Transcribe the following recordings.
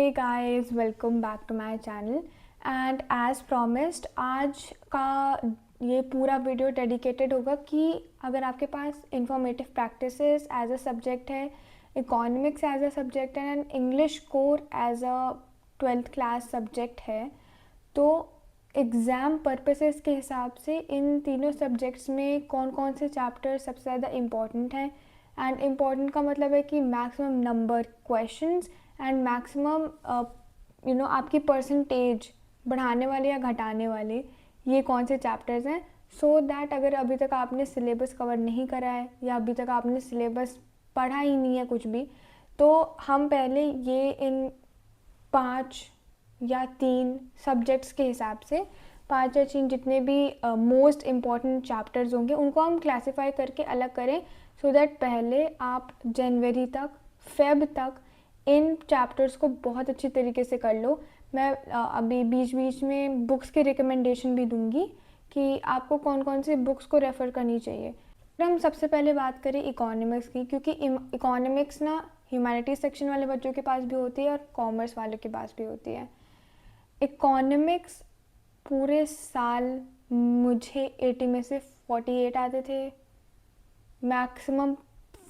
Hey guys, welcome back to my channel. And as promised आज का ये पूरा वीडियो डेडिकेटेड होगा कि अगर आपके पास informative practices as a subject है, इकोनॉमिक्स एज अ सब्जेक्ट है and English core as a 12th class subject है, तो एग्ज़ाम पर्पसेस के हिसाब से इन तीनों सब्जेक्ट्स में कौन कौन से चैप्टर सबसे ज़्यादा इम्पॉर्टेंट हैं। एंड इम्पॉर्टेंट का मतलब है कि maximum number questions and maximum आपकी परसेंटेज बढ़ाने वाले या घटाने वाले ये कौन से चैप्टर्स हैं, सो दैट अगर अभी तक आपने सिलेबस कवर नहीं करा है या अभी तक आपने सिलेबस पढ़ा ही नहीं है कुछ भी, तो हम पहले ये इन 5 या 3 सब्जेक्ट्स के हिसाब से 5 या 3 जितने भी मोस्ट इम्पॉर्टेंट चैप्टर्स होंगे उनको हम क्लासीफाई करके अलग करें, सो दैट पहले आप जनवरी तक, फेब तक इन चैप्टर्स को बहुत अच्छी तरीके से कर लो। मैं अभी बीच बीच में बुक्स के रिकमेंडेशन भी दूंगी कि आपको कौन कौन सी बुक्स को रेफ़र करनी चाहिए। हम सबसे पहले बात करें इकोनॉमिक्स की, क्योंकि इकोनॉमिक्स ना ह्यूमैनिटीज़ सेक्शन वाले बच्चों के पास भी होती है और कॉमर्स वालों के पास भी होती है। इकोनॉमिक्स पूरे साल मुझे 80 में से 48 आते थे, मैक्सिमम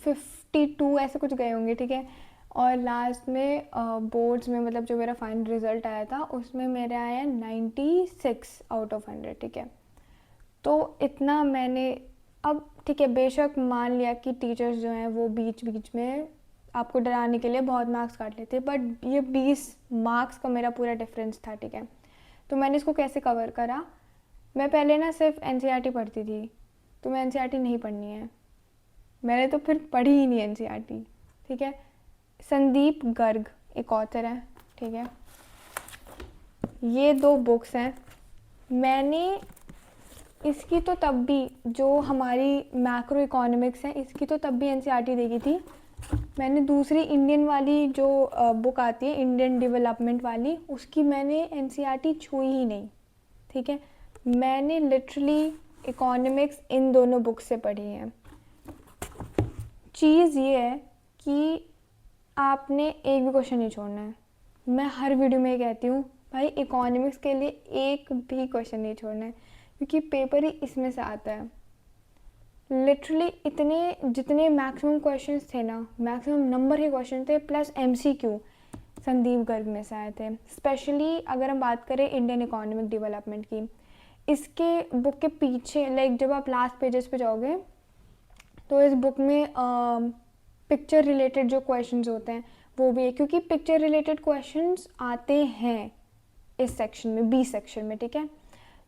52 ऐसे कुछ गए होंगे, ठीक है। और लास्ट में बोर्ड्स में मतलब जो मेरा फाइनल रिज़ल्ट आया था उसमें मेरे आया 96 आउट ऑफ 100, ठीक है। तो इतना मैंने, अब ठीक है, बेशक मान लिया कि टीचर्स जो हैं वो बीच बीच में आपको डराने के लिए बहुत मार्क्स काट लेते, बट ये 20 मार्क्स का मेरा पूरा डिफरेंस था, ठीक है। तो मैंने इसको कैसे कवर करा, मैं पहले ना सिर्फ एनसीईआरटी पढ़ती थी, तो मैं एनसीईआरटी नहीं पढ़नी है, मैंने तो फिर पढ़ी ही नहीं एनसीईआरटी, ठीक है। संदीप गर्ग एक ऑथर है, ठीक है, ये 2 बुक्स हैं। मैंने इसकी तो तब भी, जो हमारी मैक्रो इकोनॉमिक्स है इसकी तो तब भी एनसीईआरटी देखी थी। मैंने दूसरी इंडियन वाली जो बुक आती है, इंडियन डेवलपमेंट वाली, उसकी मैंने एनसीईआरटी छुई ही नहीं, ठीक है। मैंने लिटरली इकोनॉमिक्स इन दोनों बुक से पढ़ी है। चीज़ ये है कि आपने एक भी क्वेश्चन नहीं छोड़ना है। मैं हर वीडियो में कहती हूँ भाई, इकोनॉमिक्स के लिए एक भी क्वेश्चन नहीं छोड़ना है, क्योंकि पेपर ही इसमें से आता है। लिटरली इतने जितने मैक्सिमम क्वेश्चंस थे ना, मैक्सिमम नंबर के क्वेश्चन थे प्लस एमसीक्यू संदीप गर्ग में से आए थे। स्पेशली अगर हम बात करें इंडियन इकोनॉमिक डेवलपमेंट की, इसके बुक के पीछे लाइक जब आप लास्ट पेजेस पे जाओगे तो इस बुक में पिक्चर रिलेटेड जो क्वेश्चंस होते हैं वो भी है, क्योंकि पिक्चर रिलेटेड क्वेश्चंस आते हैं इस सेक्शन में, बी सेक्शन में, ठीक है।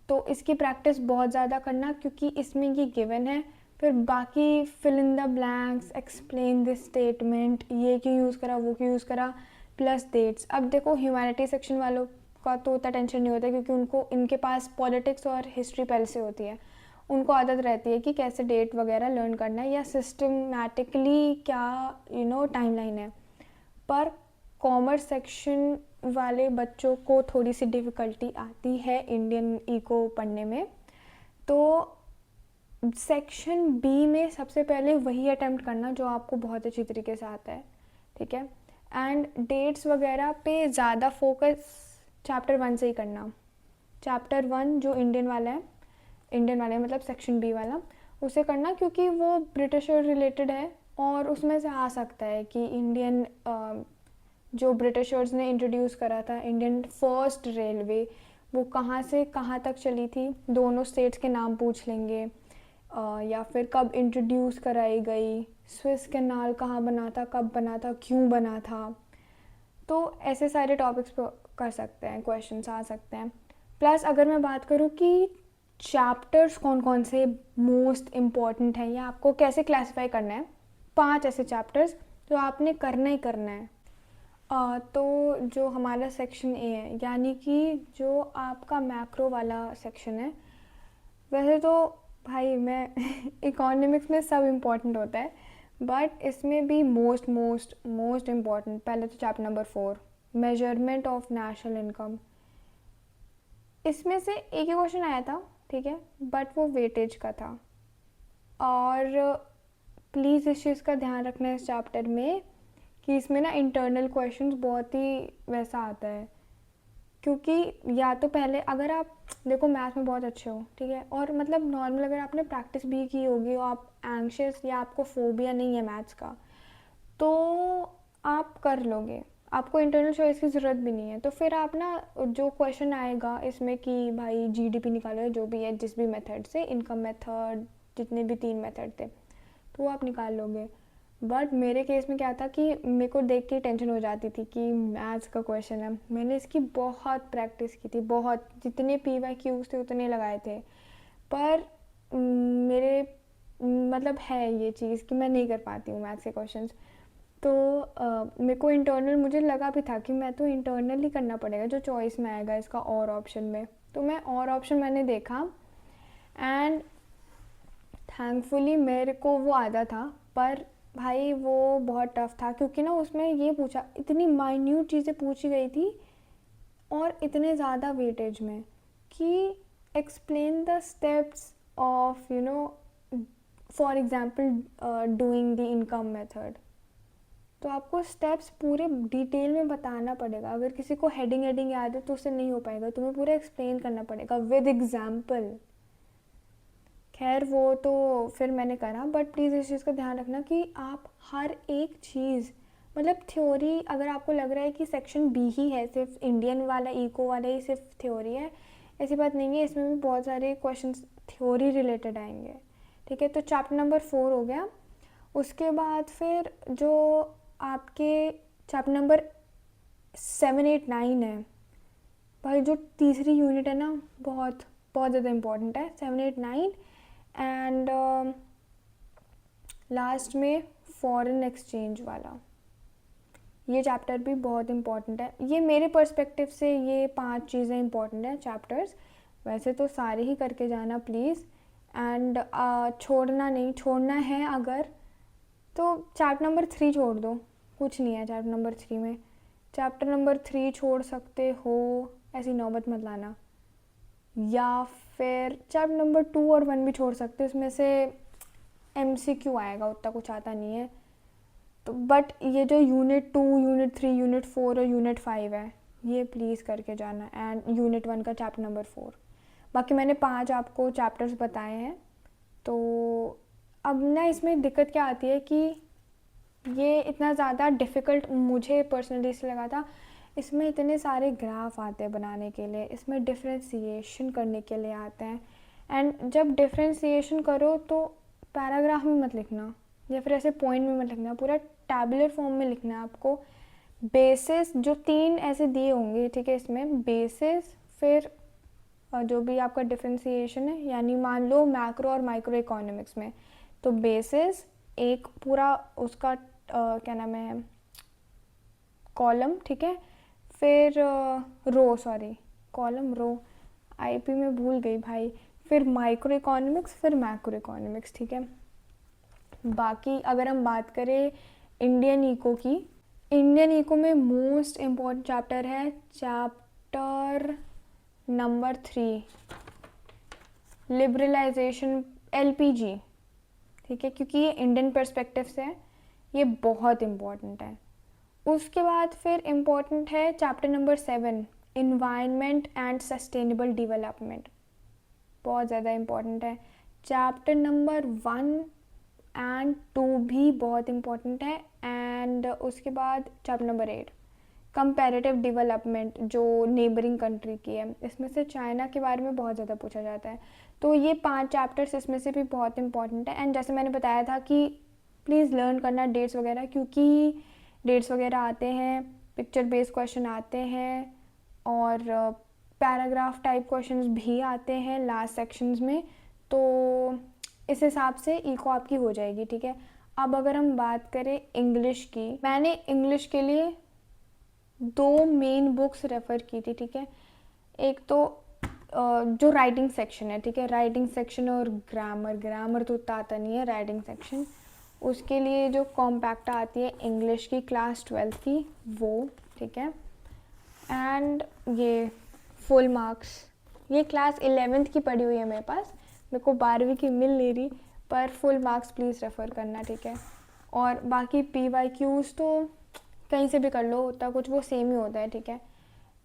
तो इसकी प्रैक्टिस बहुत ज़्यादा करना, क्योंकि इसमें ये गिवन है। फिर बाकी fill in the blanks, explain this statement, ये क्यों यूज़ करा, वो क्यों यूज़ करा, प्लस डेट्स। अब देखो ह्यूमैनिटी सेक्शन वालों का तो उतना टेंशन नहीं होता, क्योंकि उनको इनके पास पॉलिटिक्स और हिस्ट्री पहले से होती है, उनको आदत रहती है कि कैसे डेट वगैरह लर्न करना है या सिस्टमैटिकली क्या टाइमलाइन है। पर कॉमर्स सेक्शन वाले बच्चों को थोड़ी सी डिफ़िकल्टी आती है इंडियन इको पढ़ने में, तो सेक्शन बी में सबसे पहले वही अटेम्प्ट करना जो आपको बहुत अच्छी तरीके से आता है, ठीक है। एंड डेट्स वगैरह पे ज़्यादा फोकस चैप्टर 1 से ही करना। चैप्टर 1 जो इंडियन वाला है मतलब सेक्शन बी वाला, उसे करना, क्योंकि वो ब्रिटिश रिलेटेड है और उसमें से आ सकता है कि इंडियन जो ब्रिटिशर्स ने इंट्रोड्यूस करा था, इंडियन फर्स्ट रेलवे, वो कहाँ से कहाँ तक चली थी, दोनों स्टेट्स के नाम पूछ लेंगे, या फिर कब इंट्रोड्यूस कराई गई, स्विस कैनाल कहाँ बना था, कब बना था, क्यों बना था। तो ऐसे सारे टॉपिक्स पर कर सकते हैं, क्वेश्चंस आ सकते हैं। प्लस अगर मैं बात करूँ कि चैप्टर्स कौन कौन से मोस्ट इम्पॉर्टेंट हैं या आपको कैसे क्लासीफाई करना है, 5 ऐसे चैप्टर्स जो आपने करना ही करना है। तो जो हमारा सेक्शन ए है, यानी कि जो आपका मैक्रो वाला सेक्शन है, वैसे तो भाई मैं इकोनॉमिक्स में सब इम्पॉर्टेंट होता है, बट इसमें भी मोस्ट इम्पॉर्टेंट पहले तो chapter number 4, measurement of national income. इसमें से एक ही क्वेश्चन आया था, ठीक है, बट वो वेटेज का था। और प्लीज़ इस चीज़ का ध्यान रखना इस चैप्टर में कि इसमें ना इंटरनल क्वेश्चंस बहुत ही वैसा आता है, क्योंकि या तो पहले अगर आप देखो मैथ में बहुत अच्छे हो, ठीक है, और मतलब नॉर्मल अगर आपने प्रैक्टिस भी की होगी और आप एंग्शियस या आपको फोबिया नहीं है मैथ्स का, तो आप कर लोगे, आपको इंटरनल चॉइस की ज़रूरत भी नहीं है। तो फिर आप ना जो क्वेश्चन आएगा इसमें कि भाई जीडीपी निकालो, जो भी है जिस भी मेथड से, इनकम मेथड, जितने भी 3 मेथड थे, तो वो आप निकाल लोगे। बट मेरे केस में क्या था कि मेरे को देख के टेंशन हो जाती थी कि मैथ्स का क्वेश्चन है। मैंने इसकी बहुत प्रैक्टिस की थी, बहुत, जितने PYQs थे उतने लगाए थे, पर मेरे मतलब है ये चीज़ कि मैं नहीं कर पाती हूँ मैथ्स के क्वेश्चंस। तो मेरे को इंटरनल मुझे लगा भी था कि मैं तो इंटरनल ही करना पड़ेगा जो चॉइस में आएगा इसका और ऑप्शन में। तो मैं और ऑप्शन मैंने देखा एंड थैंकफुली मेरे को वो आता था, पर भाई वो बहुत टफ था, क्योंकि ना उसमें ये पूछा, इतनी माइन्यूट चीज़ें पूछी गई थी और इतने ज़्यादा वेटेज में कि explain the steps of for example doing the income method. तो आपको स्टेप्स पूरे डिटेल में बताना पड़ेगा। अगर किसी को हेडिंग याद है तो उससे नहीं हो पाएगा, तुम्हें पूरा एक्सप्लेन करना पड़ेगा विद एग्जाम्पल। खैर वो तो फिर मैंने करा, बट प्लीज़ इस चीज़ का ध्यान रखना कि आप हर एक चीज़, मतलब थ्योरी, अगर आपको लग रहा है कि सेक्शन बी ही है, सिर्फ इंडियन वाला इको वाला ही सिर्फ थ्योरी है, ऐसी बात नहीं है, इसमें भी बहुत सारे क्वेश्चन थ्योरी रिलेटेड आएंगे, ठीक है। तो चैप्टर नंबर 4 हो गया। उसके बाद फिर जो आपके चैप्टर नंबर 7, 8, 9 है, भाई जो तीसरी यूनिट है ना, बहुत बहुत ज़्यादा इम्पॉर्टेंट है, 7, 8, 9। एंड लास्ट में फॉरेन एक्सचेंज वाला, ये चैप्टर भी बहुत इम्पॉर्टेंट है। ये मेरे पर्सपेक्टिव से ये 5 चीज़ें इम्पॉर्टेंट हैं चैप्टर्स, वैसे तो सारे ही करके जाना प्लीज़। एंड छोड़ना नहीं, छोड़ना है अगर तो चैप्टर नंबर 3 छोड़ दो, कुछ नहीं है चैप्टर नंबर 3 में। चैप्टर नंबर 3 छोड़ सकते हो, ऐसी नौबत मत लाना। या फिर चैप्टर नंबर 2 और 1 भी छोड़ सकते हो, उसमें से MCQ आएगा, उतना कुछ आता नहीं है। तो बट ये जो यूनिट 2, यूनिट 3, यूनिट 4 और यूनिट 5 है, ये प्लीज़ करके जाना। एंड यूनिट 1 का चैप्टर नंबर 4। बाकी मैंने 5 आपको चैप्टर्स बताए हैं। तो अब ना इसमें दिक्कत क्या आती है कि ये इतना ज़्यादा डिफ़िकल्ट मुझे पर्सनली इसलिए लगा था, इसमें इतने सारे ग्राफ आते हैं बनाने के लिए, इसमें डिफ्रेंसीशन करने के लिए आते हैं। एंड जब डिफ्रेंसीशन करो तो पैराग्राफ में मत लिखना या फिर ऐसे पॉइंट में मत लिखना, पूरा टैबुलर फॉर्म में लिखना है आपको। बेसिस जो 3 ऐसे दिए होंगे, ठीक है, इसमें बेसिस, फिर जो भी आपका डिफ्रेंसीशन है, यानी मान लो मैक्रो और माइक्रो इकोनॉमिक्स में, तो बेसिस एक पूरा उसका क्या नाम है, कॉलम, ठीक है, फिर रो, सॉरी कॉलम रो, IP में भूल गई भाई, फिर माइक्रो इकोनॉमिक्स, फिर मैक्रो इकोनॉमिक्स, ठीक है। बाकी अगर हम बात करें इंडियन इको की, इंडियन इको में मोस्ट इम्पॉर्टेंट चैप्टर है चैप्टर नंबर 3, लिबरलाइजेशन, LPG, ठीक है, क्योंकि ये इंडियन पर्सपेक्टिव से है, ये बहुत इम्पॉर्टेंट है। उसके बाद फिर इम्पॉर्टेंट है chapter number 7, environment and sustainable development, बहुत ज़्यादा इम्पॉर्टेंट है। चैप्टर नंबर 1 एंड 2 भी बहुत इम्पॉर्टेंट है। एंड उसके बाद चैप्टर नंबर 8, कंपैरेटिव डेवलपमेंट, जो नेबरिंग कंट्री की है, इसमें से चाइना के बारे में बहुत ज़्यादा पूछा जाता है। तो ये 5 चैप्टर्स इसमें से भी बहुत इंपॉर्टेंट है। एंड जैसे मैंने बताया था कि प्लीज़ लर्न करना डेट्स वगैरह, क्योंकि डेट्स वगैरह आते हैं, पिक्चर बेस्ड क्वेश्चन आते हैं और पैराग्राफ टाइप क्वेश्चंस भी आते हैं लास्ट सेक्शंस में। तो इस हिसाब से इको आपकी हो जाएगी, ठीक है। अब अगर हम बात करें इंग्लिश की, मैंने इंग्लिश के लिए 2 मेन बुक्स रेफ़र की थी, ठीक है। एक तो जो राइटिंग सेक्शन है, ठीक है, राइटिंग सेक्शन और ग्रामर तो उतना आता नहीं है, राइटिंग सेक्शन, उसके लिए जो कॉम्पैक्ट आती है इंग्लिश की क्लास 12 की, वो, ठीक है। एंड ये फुल मार्क्स, ये क्लास 11th की पड़ी हुई है मेरे पास, मेरे को 12वीं की मिल नहीं रही, पर फुल मार्क्स प्लीज़ रेफ़र करना, ठीक है। और बाकी PYQs तो कहीं से भी कर लो, उतना कुछ वो सेम ही होता है, ठीक है।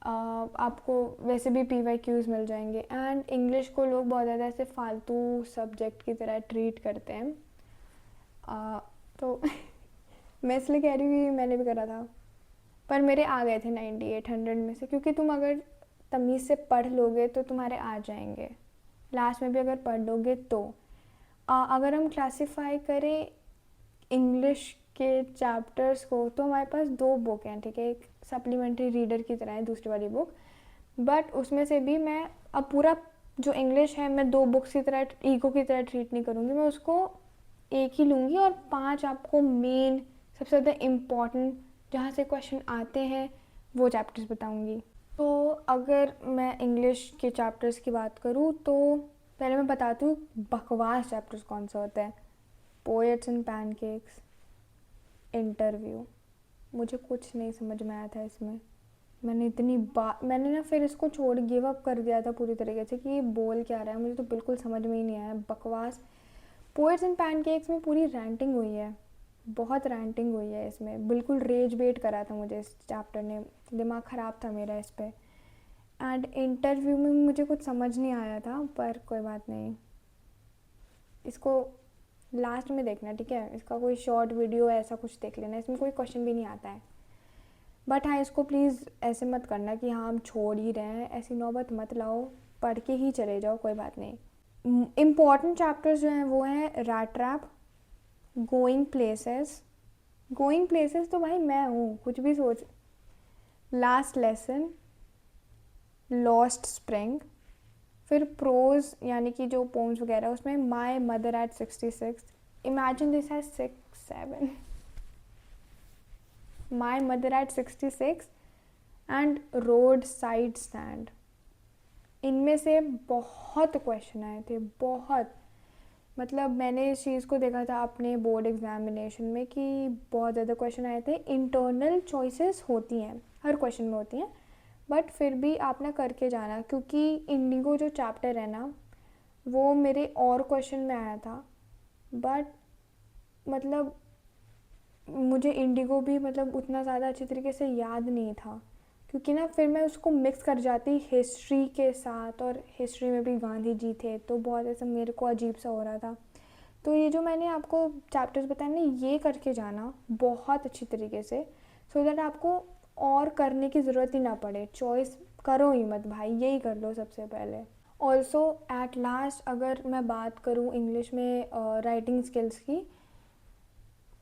आपको वैसे भी PYQs मिल जाएंगे। एंड इंग्लिश को लोग बहुत ज़्यादा ऐसे फालतू सब्जेक्ट की तरह ट्रीट करते हैं, तो मैं इसलिए कह रही हूँ कि मैंने भी करा था, पर मेरे आ गए थे 9800 में से, क्योंकि तुम अगर तमीज़ से पढ़ लोगे तो तुम्हारे आ जाएंगे, लास्ट में भी अगर पढ़ लोगे तो। अगर हम क्लासिफाई करें इंग्लिश के चैप्टर्स को, तो हमारे पास 2 बुक हैं, ठीक है। एक सप्लीमेंट्री रीडर की तरह है दूसरी वाली बुक, बट उसमें से भी मैं अब पूरा जो इंग्लिश है मैं 2 बुक्स की तरह ईगो की तरह ट्रीट नहीं करूँगी, मैं उसको एक ही लूँगी और 5 आपको मेन सबसे ज़्यादा इम्पॉर्टेंट जहाँ से क्वेश्चन आते हैं वो चैप्टर्स बताऊँगी। तो अगर मैं इंग्लिश के चैप्टर्स की बात करूँ तो पहले मैं बताती हूँ बकवास चैप्टर्स कौन सा होता है। पोएट्स एंड पैनकेक्स, इंटरव्यू, मुझे कुछ नहीं समझ में आया था इसमें। मैंने ना फिर इसको छोड़ गिव अप कर दिया था पूरी तरीके से कि ये बोल क्या रहा है, मुझे तो बिल्कुल समझ में ही नहीं आया, बकवास। पोएट्स एंड पैनकेक्स में पूरी रैंटिंग हुई है, बहुत रैंटिंग हुई है इसमें, बिल्कुल रेज बेट करा था मुझे इस चैप्टर ने, दिमाग ख़राब था मेरा इस पर। एंड इंटरव्यू में मुझे कुछ समझ नहीं आया था, पर कोई बात नहीं, इसको लास्ट में देखना, ठीक है। इसका कोई शॉर्ट वीडियो ऐसा कुछ देख लेना, इसमें कोई क्वेश्चन भी नहीं आता है। बट हाँ, इसको प्लीज़ ऐसे मत करना कि हाँ हम छोड़ ही रहे हैं, ऐसी नौबत मत लाओ, पढ़ के ही चले जाओ, कोई बात नहीं। इम्पॉर्टेंट चैप्टर्स जो हैं वो हैं rat trap, going places. Going places तो भाई मैं हूँ, कुछ भी सोच। लास्ट लेसन, लॉस्ट स्प्रिंग, फिर प्रोज यानी कि जो पोम्स वगैरह, उसमें my mother eight 66, imagine this has 6 7, my mother eight 66 and road side stand. इनमें से बहुत क्वेश्चन आए थे, बहुत, मतलब मैंने इस चीज़ को देखा था अपने बोर्ड एग्जामिनेशन में कि बहुत ज़्यादा क्वेश्चन आए थे। इंटरनल चॉइसेस होती हैं, हर क्वेश्चन में होती हैं, बट फिर भी आप ना करके जाना, क्योंकि इंडिगो जो चैप्टर है ना वो मेरे और क्वेश्चन में आया था, बट मतलब मुझे इंडिगो भी मतलब उतना ज़्यादा अच्छी तरीके से याद नहीं था, क्योंकि ना फिर मैं उसको मिक्स कर जाती हिस्ट्री के साथ, और हिस्ट्री में भी गांधी जी थे, तो बहुत ऐसा मेरे को अजीब सा हो रहा था। तो ये जो मैंने आपको चैप्टर्स बताए ना, ये करके जाना बहुत अच्छी तरीके से, सो दैट आपको और करने की ज़रूरत ही ना पड़े, चॉइस करो ही मत भाई, यही कर लो सबसे पहले। ऑल्सो एट लास्ट अगर मैं बात करूँ इंग्लिश में राइटिंग स्किल्स की,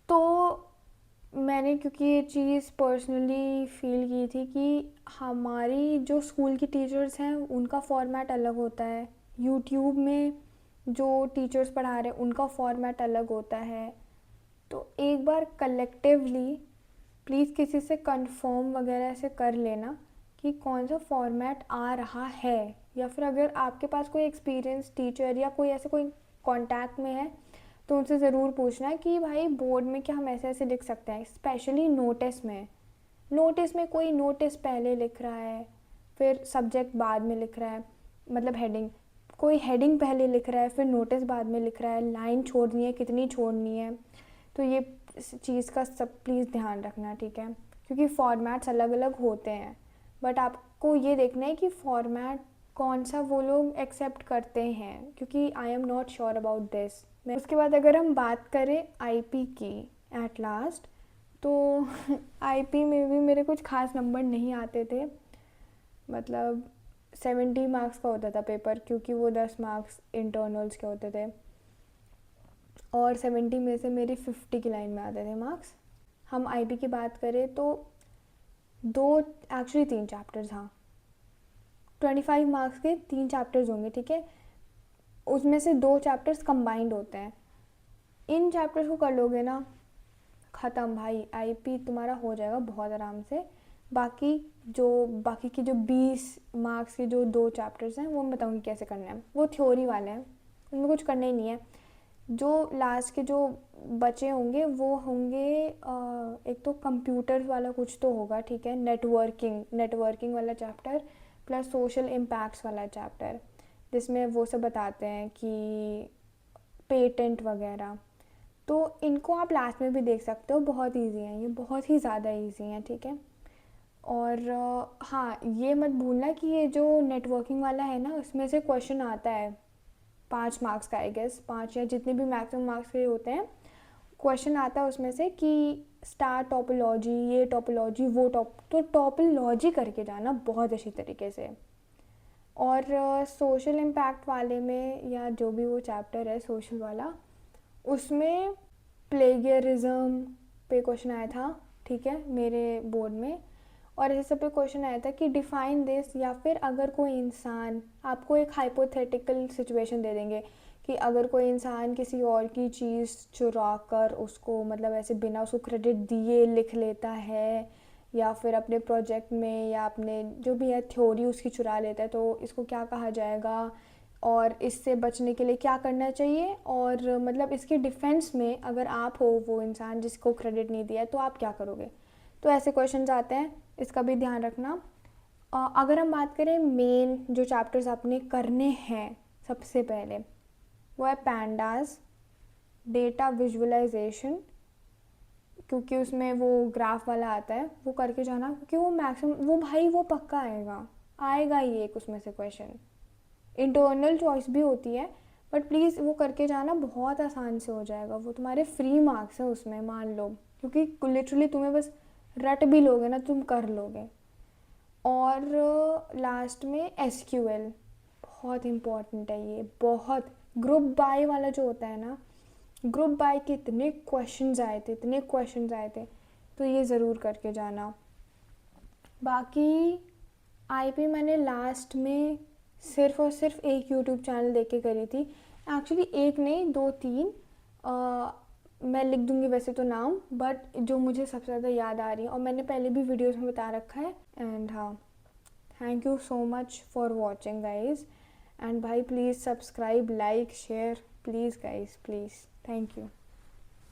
तो मैंने क्योंकि ये चीज़ पर्सनली फ़ील की थी कि हमारी जो स्कूल की टीचर्स हैं उनका फॉर्मेट अलग होता है, यूट्यूब में जो टीचर्स पढ़ा रहे हैं उनका फॉर्मेट अलग होता है। तो एक बार कलेक्टिवली प्लीज़ किसी से कंफर्म वगैरह से कर लेना कि कौन सा फॉर्मेट आ रहा है, या फिर अगर आपके पास कोई एक्सपीरियंस टीचर या कोई ऐसे कोई कांटेक्ट में है तो उनसे ज़रूर पूछना कि भाई बोर्ड में क्या हम ऐसे ऐसे लिख सकते हैं, स्पेशली नोटिस में। नोटिस में कोई नोटिस पहले लिख रहा है फिर सब्जेक्ट बाद में लिख रहा है, मतलब हेडिंग, कोई हेडिंग पहले लिख रहा है फिर नोटिस बाद में लिख रहा है, लाइन छोड़नी है कितनी छोड़नी है, तो ये चीज़ का सब प्लीज़ ध्यान रखना, ठीक है। क्योंकि फॉर्मेट्स अलग अलग होते हैं, बट आपको ये देखना है कि फॉर्मेट कौन सा वो लोग एक्सेप्ट करते हैं, क्योंकि I am not sure about this. उसके बाद अगर हम बात करें आईपी की एट लास्ट, तो आईपी में भी मेरे कुछ खास नंबर नहीं आते थे, मतलब 70 मार्क्स का होता था पेपर, क्योंकि वो 10 मार्क्स इंटरनल्स के होते थे, और 70 में से मेरी 50 की लाइन में आते थे मार्क्स। हम आईपी की बात करें तो 3 चैप्टर्स, हाँ 25 मार्क्स के 3 चैप्टर्स होंगे, ठीक है। उसमें से 2 चैप्टर्स कंबाइंड होते हैं, इन चैप्टर्स को कर लोगे ना ख़त्म भाई, आईपी तुम्हारा हो जाएगा बहुत आराम से। बाकी की जो 20 मार्क्स के जो 2 चैप्टर्स हैं वो मैं बताऊँगी कैसे करने हैं, वो थ्योरी वाले हैं, उनमें कुछ करना ही नहीं है। जो लास्ट के जो बचे होंगे वो होंगे एक तो कंप्यूटर्स वाला कुछ तो होगा, ठीक है, नेटवर्किंग वाला चैप्टर, प्लस सोशल इम्पैक्ट्स वाला चैप्टर, जिसमें वो सब बताते हैं कि पेटेंट वगैरह। तो इनको आप लास्ट में भी देख सकते हो, बहुत इजी हैं ये, बहुत ही ज़्यादा इजी हैं, ठीक है। और हाँ, ये मत भूलना कि ये जो नेटवर्किंग वाला है ना, उसमें से क्वेश्चन आता है 5 मार्क्स का, आई गेस 5 या जितने भी मैक्सिमम मार्क्स के होते हैं, क्वेश्चन आता है उसमें से कि स्टार टोपोलॉजी, ये टोपोलॉजी, वो तो टोपोलॉजी करके जाना बहुत अच्छी तरीके से। और सोशल इम्पैक्ट वाले में, या जो भी वो चैप्टर है सोशल वाला, उसमें प्लेगियरिज्म पे क्वेश्चन आया था, ठीक है, मेरे बोर्ड में। और ऐसे सब पे क्वेश्चन आया था कि डिफाइन दिस, या फिर अगर कोई इंसान, आपको एक हाइपोथेटिकल सिचुएशन दे देंगे कि अगर कोई इंसान किसी और की चीज़ चुरा कर उसको, मतलब ऐसे बिना उसको क्रेडिट दिए लिख लेता है, या फिर अपने प्रोजेक्ट में या अपने जो भी है थ्योरी उसकी चुरा लेता है, तो इसको क्या कहा जाएगा, और इससे बचने के लिए क्या करना चाहिए, और मतलब इसके डिफेंस में अगर आप हो वो इंसान जिसको क्रेडिट नहीं दिया है तो आप क्या करोगे। तो ऐसे क्वेश्चंस आते हैं, इसका भी ध्यान रखना। अगर हम बात करें मेन जो चैप्टर्स आपने करने हैं, सबसे पहले वो है पैंडास, डेटा विजुअलाइजेशन, क्योंकि उसमें वो ग्राफ वाला आता है, वो करके जाना, क्योंकि वो मैक्सिमम, वो भाई वो पक्का आएगा, आएगा ही एक उसमें से क्वेश्चन। इंटरनल चॉइस भी होती है, बट प्लीज़ वो करके जाना, बहुत आसान से हो जाएगा, वो तुम्हारे फ्री मार्क्स हैं उसमें, मान लो, क्योंकि लिटरली तुम्हें बस रट भी लोगे ना, तुम कर लोगे। और लास्ट में एसक्यूएल, बहुत इम्पॉर्टेंट है ये, बहुत। ग्रुप बाय वाला जो होता है ना, ग्रुप बाय के इतने क्वेश्चंस आए थे, इतने क्वेश्चंस आए थे, तो ये ज़रूर करके जाना। बाकी आईपी मैंने लास्ट में सिर्फ और सिर्फ एक यूट्यूब चैनल देख के करी थी, एक्चुअली एक नहीं, 2-3, मैं लिख दूंगी वैसे तो नाम, बट जो मुझे सबसे ज़्यादा याद आ रही है, और मैंने पहले भी वीडियोस में बता रखा है। एंड हाँ, thank you so much for watching guys, and भाई please subscribe, like, share, please guys, please, thank you.